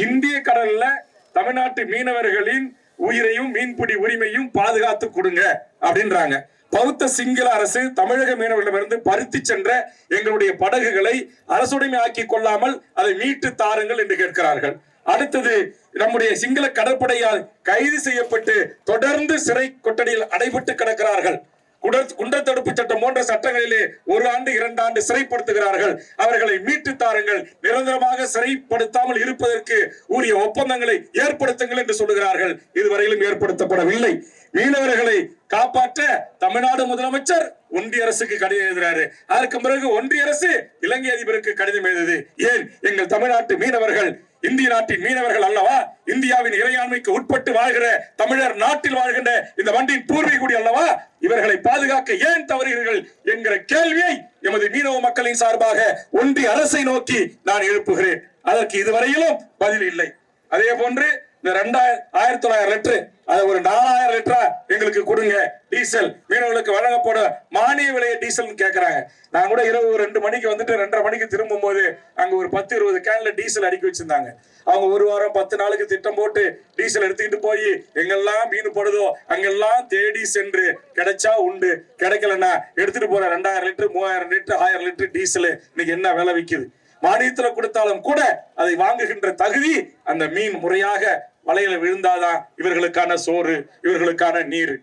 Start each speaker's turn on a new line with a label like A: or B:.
A: இந்திய கடல்ல தமிழ்நாட்டு மீனவர்களின் உயிரையும் மீன்பிடி உரிமையும் பாதுகாத்து கொடுங்க அப்படின்றாங்க. பௌத்த சிங்கள அரசு தமிழக மீனவர்களிடமிருந்து பறித்து சென்ற எங்களுடைய படகுகளை அரசுடைமை ஆக்கி கொள்ளாமல் அதை மீட்டு தாருங்கள் என்று கேட்கிறார்கள். அடுத்தது, நம்முடைய சிங்கள கடற்படையால் கைது செய்யப்பட்டு தொடர்ந்து சிறை கொட்டடியில் அடைபட்டு கிடக்கிறார்கள். குண்டர் தடுப்பு சட்டம் போன்ற சட்டங்களிலே 1 ஆண்டு 2 ஆண்டு சிறைப்படுத்துகிறார்கள். அவர்களை மீட்டு தாருங்கள், நிரந்தரமாக சிறைப்படுத்தாமல் இருப்பதற்கு உரிய ஒப்பந்தங்களை ஏற்படுத்துங்கள் என்று சொல்லுகிறார்கள். இதுவரையிலும் ஏற்படுத்தப்படவில்லை. மீனவர்களை காப்பாற்ற தமிழ்நாடு முதலமைச்சர் ஒன்றிய அரசுக்கு கடிதம் எழுதுகிறாரு. அதற்கு பிறகு ஒன்றிய அரசு இலங்கை அதிபருக்கு கடிதம் எழுதுது. ஏன்? எங்கள் தமிழ்நாட்டு மீனவர்கள் இந்திய நாட்டின் மீனவர்கள் அல்லவா? இந்தியாவின் இறையாண்மைக்கு உட்பட்டு வாழ்கிற தமிழர் நாட்டில் வாழ்கின்ற இந்த மண்ணின் பூர்வீகுடி அல்லவா? இவர்களை பாதுகாக்க ஏன் தவறுகிறீர்கள் என்கிற கேள்வியை எமது மீனவ மக்களின் சார்பாக ஒன்றிய அரசை நோக்கி நான் எழுப்புகிறேன். அதற்கு இதுவரையிலும் பதில் இல்லை. அதே போன்று இந்த 1900 லிட்டர் அதை ஒரு 4000 லிட்டரா எங்களுக்கு கொடுங்க, டீசல் மீனவர்களுக்கு வழங்கப்பட மானிய விலையை டீசல் கேட்கறாங்க. நான் கூட இரவு 2 மணிக்கு வந்துட்டு 2:30 மணிக்கு திரும்பும் போது அங்க ஒரு 10-20 கேன்ல டீசல் அடுக்கி வச்சிருந்தாங்க. அவங்க 1 வாரம் 10 நாளுக்கு திட்டம் போட்டு டீசல் எடுத்துக்கிட்டு போய் எங்கெல்லாம் மீன் போடுதோ அங்கெல்லாம் தேடி சென்று கிடைச்சா உண்டு, கிடைக்கலன்னா எடுத்துட்டு போற 2000 லிட்டர் 3000 லிட்டர் 1000 லிட்டர் டீசல் இன்னைக்கு என்ன விலை விற்குது? மானியத்துல கொடுத்தாலும் கூட அதை வாங்குகின்ற தகுதி அந்த மீன் முறையாக வலையில விழுந்தாதான் இவர்களுக்கான சோறு, இவர்களுக்கான நீர்.